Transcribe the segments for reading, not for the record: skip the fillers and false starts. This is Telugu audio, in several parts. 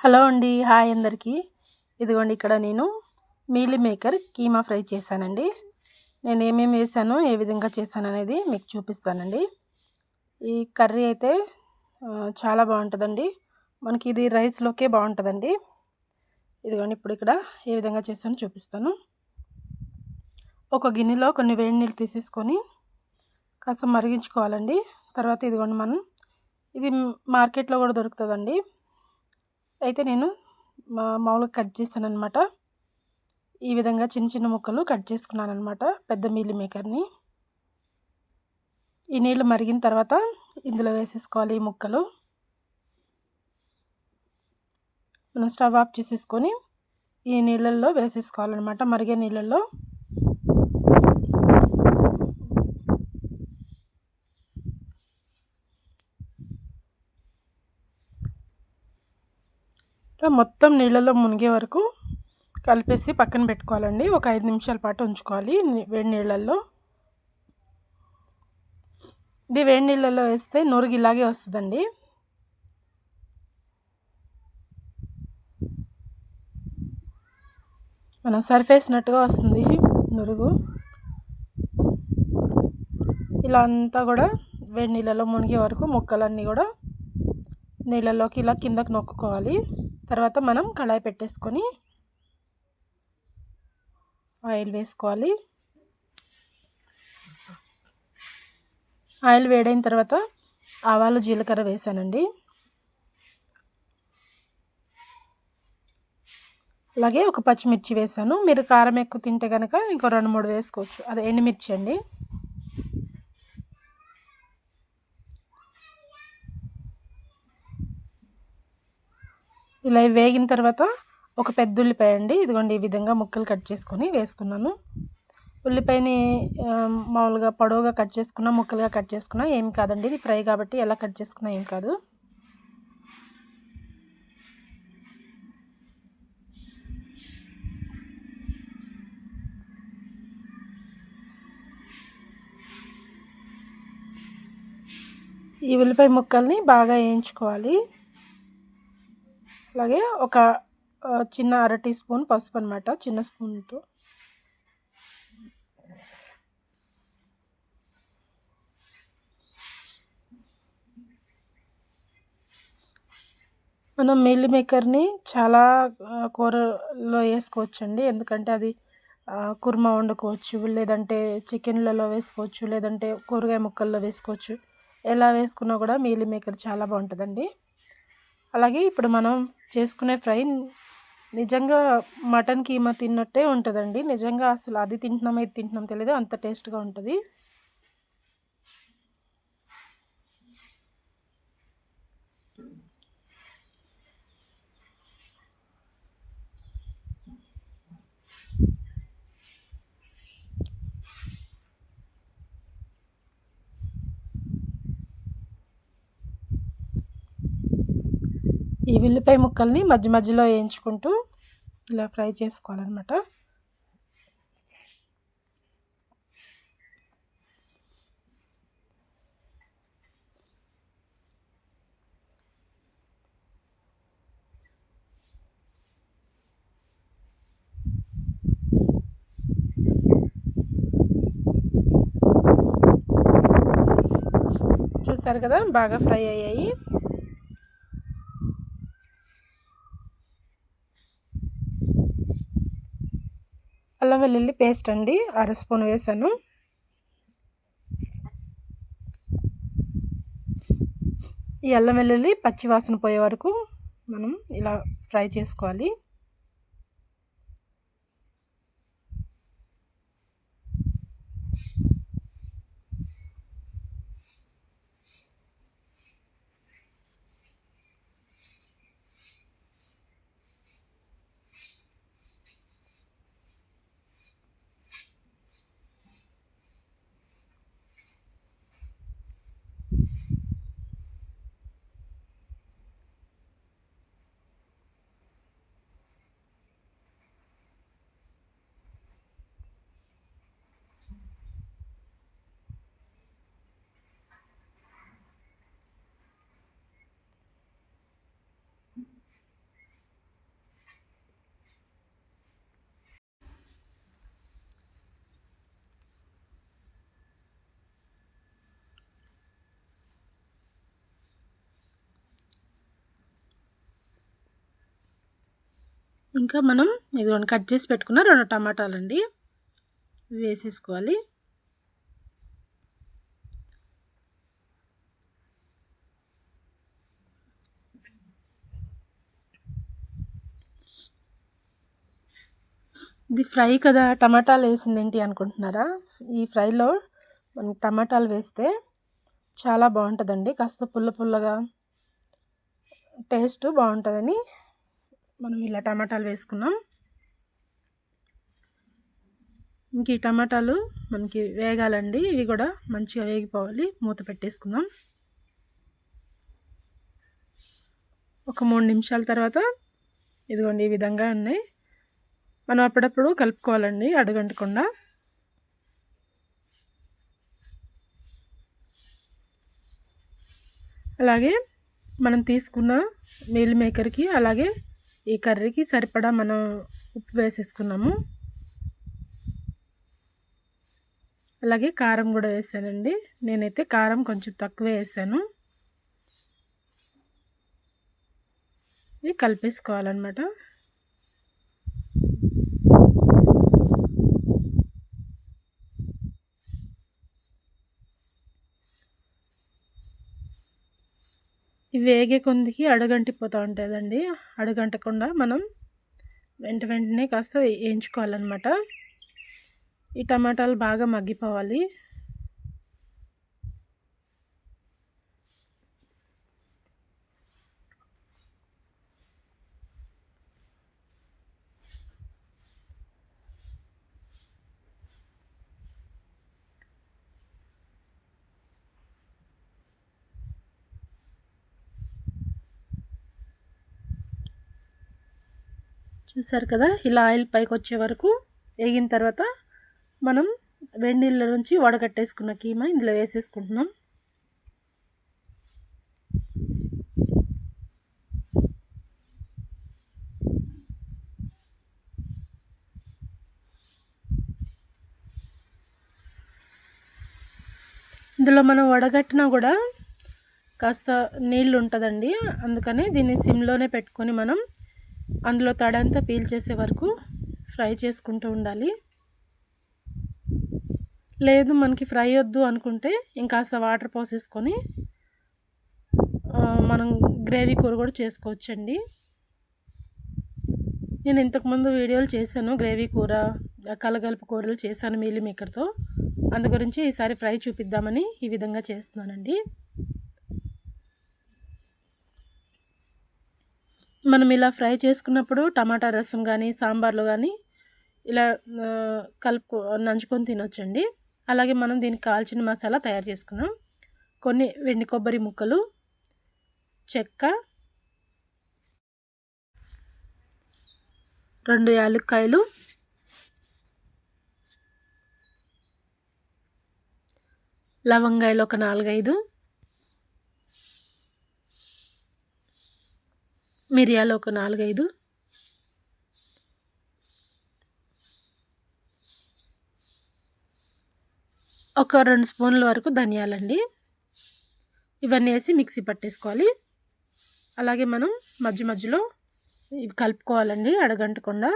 హలో అండి. హాయ్ అందరికీ. ఇదిగోండి ఇక్కడ నేను మీల్ మేకర్ కీమా ఫ్రై చేశానండి. నేను ఏమేమి వేసానో, ఏ విధంగా చేశాననేది మీకు చూపిస్తానండి. ఈ కర్రీ అయితే చాలా బాగుంటుందండి. మనకి ఇది రైస్లోకే బాగుంటుందండి. ఇదిగోండి ఇప్పుడు ఇక్కడ ఏ విధంగా చేశానో చూపిస్తాను. ఒక గిన్నెలో కొన్ని వేడి నీళ్ళు తీసేసుకొని కాస్త మరిగించుకోవాలండి. తర్వాత ఇదిగోండి ఇది మార్కెట్లో కూడా దొరుకుతుందండి. అయితే నేను మామూలుగా కట్ చేస్తాను అనమాట. ఈ విధంగా చిన్న చిన్న ముక్కలు కట్ చేసుకున్నాను అనమాట, పెద్ద మీల్ మేకర్ని. ఈ నీళ్ళు మరిగిన తర్వాత ఇందులో వేసేసుకోవాలి ఈ ముక్కలు. మనం స్టవ్ ఆఫ్ చేసేసుకొని ఈ నీళ్ళల్లో వేసేసుకోవాలన్నమాట, మరిగే నీళ్ళల్లో. మొత్తం నీళ్ళలో మునిగే వరకు కలిపేసి పక్కన పెట్టుకోవాలండి. ఒక 5 నిమిషాల పాటు ఉంచుకోవాలి వేడి నీళ్ళల్లో. ఇది వేడి నీళ్ళల్లో వేస్తే నురుగు ఇలాగే వస్తుందండి. మనం సరిపేసినట్టుగా వస్తుంది నురుగు. ఇలా అంతా కూడా వేడి నీళ్ళలో మునిగే వరకు ముక్కలన్నీ కూడా నీళ్ళలోకి ఇలా కిందకు నొక్కుకోవాలి. తర్వాత మనం కళాయి పెట్టేసుకొని ఆయిల్ వేసుకోవాలి. ఆయిల్ వేడైన తర్వాత ఆవాలు, జీలకర్ర వేసానండి. అలాగే ఒక పచ్చిమిర్చి వేసాను. మీరు కారం ఎక్కువ తింటే కనుక ఇంకో 2-3 వేసుకోవచ్చు. అదే ఎండుమిర్చి అండి. ఇలా వేగిన తర్వాత ఒక పెద్ద ఉల్లిపాయ అండి, ఇదిగోండి ఈ విధంగా ముక్కలు కట్ చేసుకొని వేసుకున్నాను. ఉల్లిపాయని మామూలుగా పొడవుగా కట్ చేసుకున్నా, ముక్కలుగా కట్ చేసుకున్నా ఏం కాదండి. ఇది ఫ్రై కాబట్టి ఎలా కట్ చేసుకున్నా ఏం కాదు. ఈ ఉల్లిపాయ ముక్కల్ని బాగా వేయించుకోవాలి. అలాగే ఒక చిన్న 1/2 టీ స్పూన్ పసుపు అనమాట, చిన్న స్పూన్తో. మనం మీల్ మేకర్ని చాలా కూరలో వేసుకోవచ్చండి. ఎందుకంటే అది కుర్మా వండుకోవచ్చు, లేదంటే చికెన్లలో వేసుకోవచ్చు, లేదంటే కూరగాయ ముక్కల్లో వేసుకోవచ్చు. ఎలా వేసుకున్నా కూడా మీల్ మేకర్ చాలా బాగుంటుందండి. అలాగే ఇప్పుడు మనం చేసుకునే ఫ్రై నిజంగా మటన్ కీమా తిన్నట్టే ఉంటుందండి. నిజంగా అసలు అది తింటున్నామో ఇది తింటున్నామో తెలియదు, అంత టేస్ట్గా ఉంటుంది. ఈ ఉల్లిపాయ ముక్కల్ని మధ్య మధ్యలో వేయించుకుంటూ ఇలా ఫ్రై చేసుకోవాలన్నమాట. చూసారు కదా, బాగా ఫ్రై అయ్యాయి. అల్లం వెల్లుల్లి పేస్ట్ అండి, 1/2 స్పూన్ వేసాను. ఈ అల్లం వెల్లుల్లి పచ్చి వాసన పోయే వరకు మనం ఇలా ఫ్రై చేసుకోవాలి. ఇంకా మనం ఇదిగోండి కట్ చేసి పెట్టుకున్న 2 టమాటాలండి వేసేసుకోవాలి. ఇది ఫ్రై కదా, టమాటాలు వేసింది ఏంటి అనుకుంటున్నారా? ఈ ఫ్రైలో మనం టమాటాలు వేస్తే చాలా బాగుంటుందండి. కాస్త పుల్ల పుల్లగా టేస్ట్ బాగుంటుందని మనం ఇలా టమాటాలు వేసుకున్నాం. ఇంక ఈ టమాటాలు మనకి వేగాలండి. ఇవి కూడా మంచిగా వేగిపోవాలి. మూత పెట్టేసుకుందాం. ఒక 3 నిమిషాల తర్వాత ఇదిగోండి ఈ విధంగా ఉన్నాయి. మనం అప్పుడప్పుడు కలుపుకోవాలండి అడుగంటకుండా. అలాగే మనం తీసుకున్న మీల్ మేకర్కి అలాగే ఈ కర్రీకి సరిపడా మనం ఉప్పు వేసేసుకున్నాము. అలాగే కారం కూడా వేసానండి. నేనైతే కారం కొంచెం తక్కువే వేసాను. ఇవి కలిపేసుకోవాలన్నమాట. ఇవి వేగే కొందికి అడుగంటిపోతూ ఉంటుందండి. అడుగంటకుండా మనం వెంటనే కాస్త వేయించుకోవాలన్నమాట. ఈ టమాటాలు బాగా మగ్గిపోవాలి. చూసారు కదా, ఇలా ఆయిల్ పైకి వచ్చే వరకు వేగిన తర్వాత మనం వేడి నీళ్ళ నుంచి వడగట్టేసుకున్న కీమా ఇందులో వేసేసుకుంటున్నాం. ఇందులో మనం వడగట్టినా కూడా కాస్త నీళ్ళు ఉంటుందండి. అందుకని దీన్ని సిమ్లోనే పెట్టుకొని మనం అందులో తడంతా పీల్చేసే వరకు ఫ్రై చేసుకుంటూ ఉండాలి. లేదు మనకి ఫ్రై వద్దు అనుకుంటే ఇంకాస్త వాటర్ పోసేసుకొని మనం గ్రేవీ కూర కూడా చేసుకోవచ్చండి. నేను ఇంతకుముందు వీడియోలు చేశాను, గ్రేవీ కూర, కలగలుపు కూరలు చేశాను మీల్ మేకర్తో. అందు గురించి ఈసారి ఫ్రై చూపిద్దామని ఈ విధంగా చేస్తున్నానండి. మనం ఇలా ఫ్రై చేసుకున్నప్పుడు టమాటా రసం కానీ సాంబార్లో కానీ ఇలా నంచుకొని తినొచ్చండి. అలాగే మనం దీనికి కాల్చిన మసాలా తయారు చేసుకున్నాం. కొన్ని వెండి కొబ్బరి ముక్కలు, చెక్క, 2 యాలక్కాయలు, లవంగాయలు ఒక 4-5, మిరియాలు ఒక 4-5, ఒక 2 స్పూన్ల వరకు ధనియాలండి. ఇవన్నీ వేసి మిక్సీ పట్టేసుకోవాలి. అలాగే మనం మధ్య మధ్యలో ఇవి కలుపుకోవాలండి అడగంటకుండా.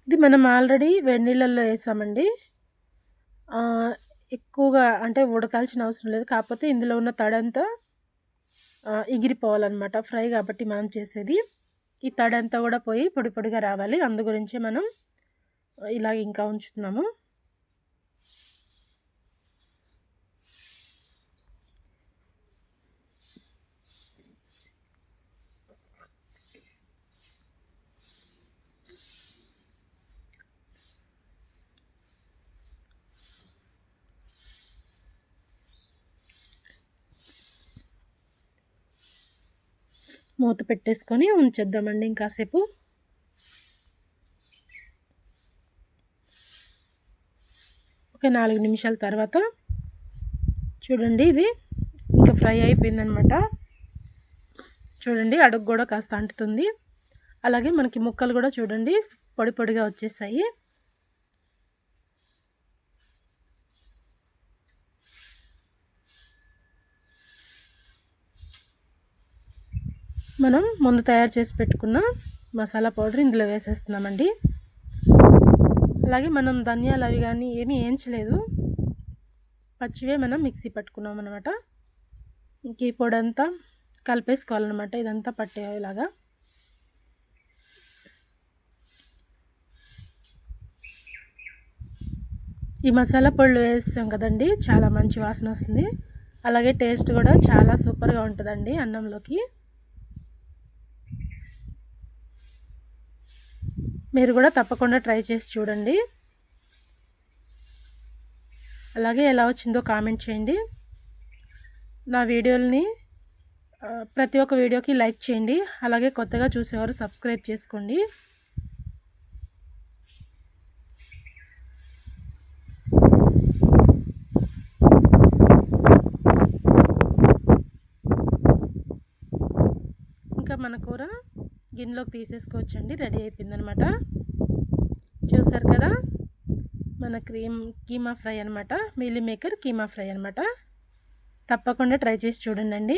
ఇది మనం ఆల్రెడీ వేడి నీళ్ళల్లో వేసామండి. ఎక్కువగా అంటే ఉడకాల్సిన అవసరం లేదు. కాకపోతే ఇందులో ఉన్న తడంతా ఎగిరిపోవాలన్నమాట. ఫ్రై కాబట్టి మనం చేసేది ఈ తడంతా కూడా పోయి పొడి పొడిగా రావాలి. అందు గురించే మనం ఇలా ఇంకా ఉంచుతున్నాము. మూత పెట్టేసుకొని ఉంచేద్దామండి ఇంకాసేపు. ఒక 4 నిమిషాల తర్వాత చూడండి ఇది ఇంకా ఫ్రై అయిపోయిందనమాట. చూడండి అడుగు కూడా కాస్త అంటుతుంది. అలాగే మనకి ముక్కలు కూడా చూడండి పొడి పొడిగా వచ్చేసాయి. మనం ముందు తయారు చేసి పెట్టుకున్న మసాలా పౌడర్ ఇందులో వేసేస్తున్నామండి. అలాగే మనం ధనియాలు అవి కానీ ఏమీ వేయించలేదు, పచ్చివే మనం మిక్సీ పట్టుకున్నాం అనమాట. ఇంక ఈ పొడి అంతా కలిపేసుకోవాలన్నమాట, ఇదంతా పట్టేలాగా. ఈ మసాలా పొడులు వేస్తాం కదండి, చాలా మంచి వాసన వస్తుంది. అలాగే టేస్ట్ కూడా చాలా సూపర్గా ఉంటుందండి అన్నంలోకి. మీరు కూడా తప్పకుండా ట్రై చేసి చూడండి. అలాగే ఎలా వచ్చిందో కామెంట్ చేయండి. నా వీడియోల్ని ప్రతి ఒక్క వీడియోకి లైక్ చేయండి. అలాగే కొత్తగా చూసేవారు సబ్స్క్రైబ్ చేసుకోండి. ఇంకా మన కూర గిన్నెలోకి తీసేసుకోవచ్చండి, రెడీ అయిపోయిందనమాట. చూసారు కదా, మన కీమా ఫ్రై అనమాట, మీల్ మేకర్ కీమా ఫ్రై అనమాట. తప్పకుండా ట్రై చేసి చూడండి.